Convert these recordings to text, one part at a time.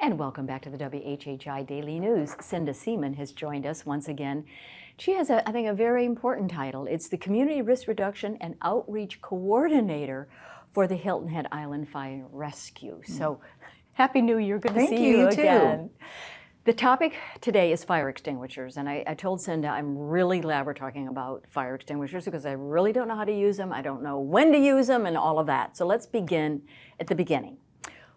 And welcome back to the WHHI Daily News. Cinda Seamon has joined us once again. She has, I think, a very important title. It's the Community Risk Reduction and Outreach Coordinator for the Hilton Head Island Fire Rescue. So, Happy New Year. Good to see you again. The topic today is fire extinguishers, and I told Cinda I'm really glad we're talking about fire extinguishers because I really don't know how to use them, I don't know when to use them, and all of that. So let's begin at the beginning.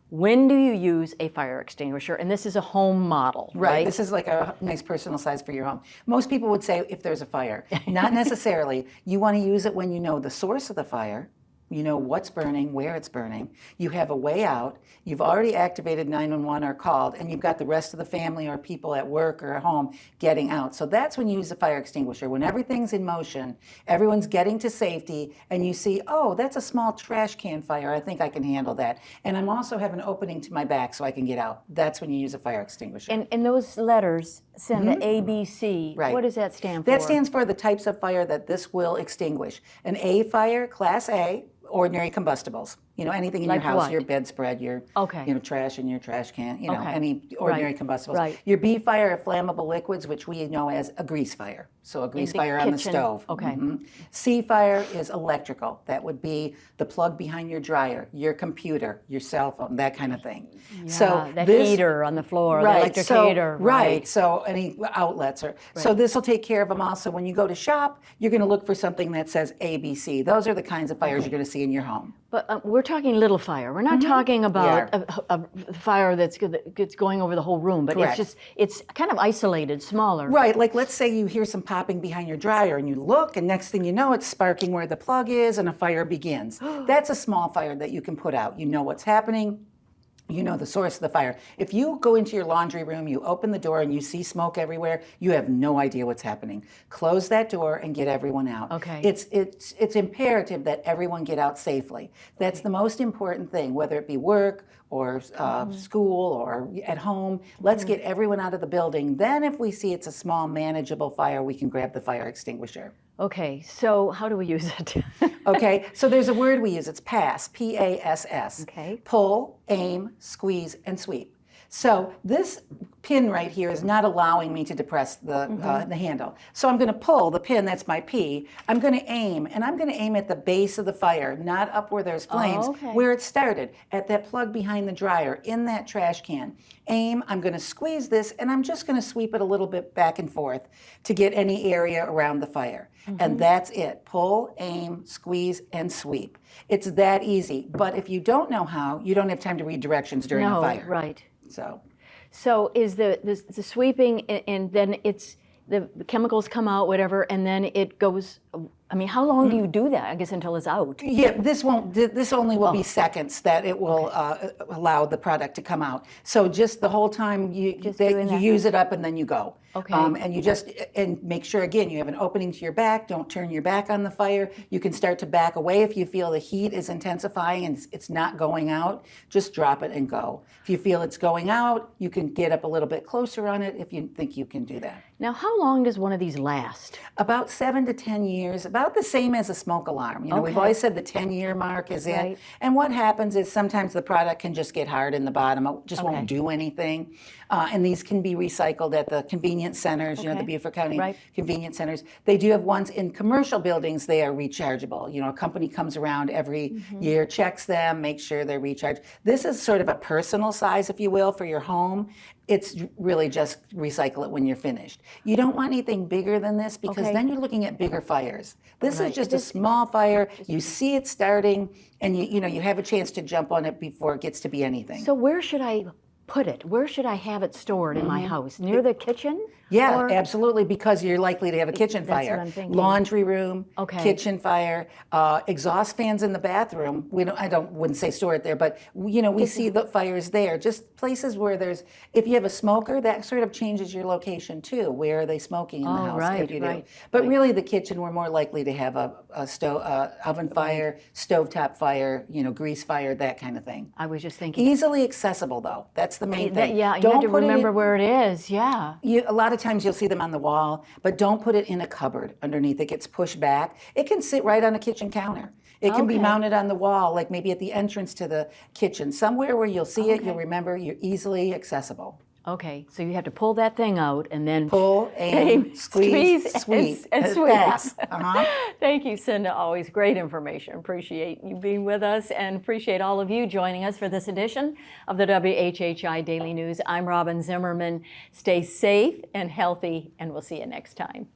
When do you use a fire extinguisher? And this is a home model, right? This is like a nice personal size for your home. Most people would say if there's a fire. Not necessarily. You want to use it when you know the source of the fire. You know what's burning, where it's burning. You have a way out. You've already activated 911 or called, and you've got the rest of the family or people at work or at home getting out. So that's when you use a fire extinguisher. When everything's in motion, everyone's getting to safety, and you see, oh, that's a small trash can fire. I think I can handle that. And I'm also have an opening to my back so I can get out. That's when you use a fire extinguisher. And those letters, Cinda, A, B, C, right. What does that stand for? That stands for the types of fire that this will extinguish. An A fire, Class A, ordinary combustibles. You know, anything in like your house, what? your bedspread, your trash in your trash can, you know, any ordinary combustibles. Right. Your B fire are flammable liquids, which we know as a grease fire. So a grease fire on the stove. C fire is electrical. That would be the plug behind your dryer, your computer, your cell phone, that kind of thing. Yeah, so the heater on the floor, the electric heater. Right. So any outlets are. So this will take care of them also. When you go to shop, you're going to look for something that says ABC. Those are the kinds of fires you're going to see in your home. But we're talking little fire. We're not talking about a fire that's going over the whole room, but it's kind of isolated, smaller. Right, like let's say you hear some popping behind your dryer and you look and next thing you know it's sparking where the plug is and a fire begins. That's a small fire that you can put out. You know what's happening. You know the source of the fire. If you go into your laundry room, you open the door and you see smoke everywhere, you have no idea what's happening. Close that door and get everyone out. Okay. It's imperative that everyone get out safely. That's the most important thing, whether it be work or school or at home. Let's get everyone out of the building. Then if we see it's a small manageable fire, we can grab the fire extinguisher. Okay, so how do we use it? Okay, so there's a word we use. It's pass, P-A-S-S. Okay. Pull, aim, squeeze, and sweep. So this pin right here is not allowing me to depress the handle. So I'm going to pull the pin, that's my P. I'm going to aim, and I'm going to aim at the base of the fire, not up where there's flames, where it started, at that plug behind the dryer, in that trash can. Aim, I'm going to squeeze this, and I'm just going to sweep it a little bit back and forth to get any area around the fire. And that's it. Pull, aim, squeeze, and sweep. It's that easy. But if you don't know how, you don't have time to read directions during a fire. Right. So is the sweeping, and then it's the chemicals come out, whatever, and then it goes. I mean, how long do you do that? I guess until it's out. Yeah, this won't. This only will be seconds that it will allow the product to come out. So just the whole time you use it up and then you go. Okay. And you just make sure again you have an opening to your back. Don't turn your back on the fire. You can start to back away if you feel the heat is intensifying and it's not going out. Just drop it and go. If you feel it's going out, you can get up a little bit closer on it if you think you can do that. Now, how long does one of these last? About 7 to 10 years. About the same as a smoke alarm. You know, we've always said the 10-year mark is it. And what happens is sometimes the product can just get hard in the bottom. It just won't do anything. And these can be recycled at the convenience centers, you know, the Beaufort County convenience centers. They do have ones in commercial buildings, they are rechargeable. You know, a company comes around every year, checks them, makes sure they're recharged. This is sort of a personal size, if you will, for your home. It's really just recycle it when you're finished. You don't want anything bigger than this because then you're looking at bigger fires. This is just a small fire. You see it starting, and you know you have a chance to jump on it before it gets to be anything. So where should I put it? Where should I have it stored in my house? Near the kitchen? Yeah, absolutely, because you're likely to have a kitchen fire. That's what I'm thinking. Laundry room, kitchen fire, exhaust fans in the bathroom. Wouldn't say store it there, but you know we see the fires there. Just places where there's. If you have a smoker, that sort of changes your location too. Where are they smoking in the house? If you do. But really, the kitchen we're more likely to have a stove, oven fire, stovetop fire, you know, grease fire, that kind of thing. I was just thinking. Easily accessible though. That's the main thing. Yeah, you have to remember where it is. Yeah. A lot of times you'll see them on the wall, but don't put it in a cupboard underneath. It gets pushed back. It can sit right on a kitchen counter. It can be mounted on the wall, like maybe at the entrance to the kitchen. Somewhere where you'll see it, you'll remember, you're easily accessible. Okay, so you have to pull that thing out and then pull, aim, squeeze, sweep, and fast. Thank you, Cinda. Always great information. Appreciate you being with us and appreciate all of you joining us for this edition of the WHHI Daily News. I'm Robyn Zimmerman. Stay safe and healthy, and we'll see you next time.